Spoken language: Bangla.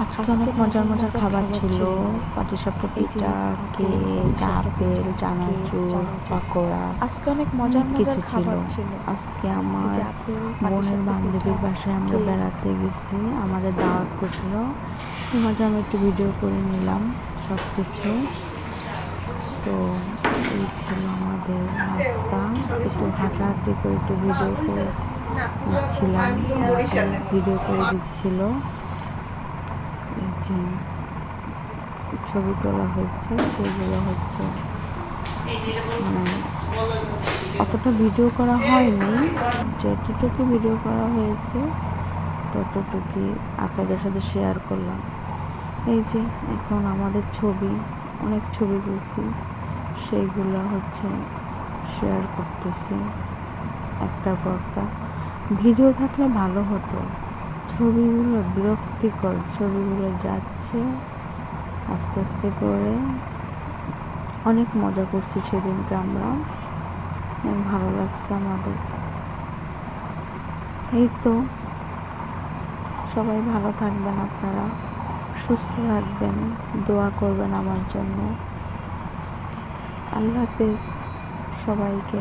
আজকে অনেক মজার মজার খাবার ছিল। পাটিসাপটা পিঠা, কেক, আপেল, চানাচুর, পাকোড়া, আজকে অনেক অনেক মজার কিছু ছিল। খাবার ছিল। আজকে আমার আপেল, বোনের পাটিসাপটা বান্ধবীর পিঠা, বাসায় আমরা কেক। বেড়াতে গেছি, আমাদের দাওয়াত করছিল। এই মাঝে আমি একটু ভিডিও করে নিলাম সব কিছু। তো এই ছিল আমাদের নাস্তা। একটু হাঁটাহাঁটি করে একটু ভিডিও করে দিচ্ছিলাম, ভিডিও করে দিচ্ছিল। এই যে ছবি তোলা হয়েছে, এগুলো হচ্ছে মানে অতটা ভিডিও করা হয়নি, যতটুকু ভিডিও করা হয়েছে ততটুকু আপনাদের সাথে শেয়ার করলাম। এই যে এখন আমাদের ছবি, অনেক ছবি তুলছি, সেইগুলো হচ্ছে শেয়ার করতেছি একটার পর একটা। ভিডিও থাকলে ভালো হতো, ছবিগুলো বিরক্তিকর, ছবিগুলো যাচ্ছে আস্তে আস্তে করে। অনেক মজা করছি সেদিনকে আমরা, অনেক ভালো লাগছে আমাদের। এই তো, সবাই ভালো থাকবেন, আপনারা সুস্থ থাকবেন, দোয়া করবেন আমার জন্য। আল্লাহ হাফেজ সবাইকে।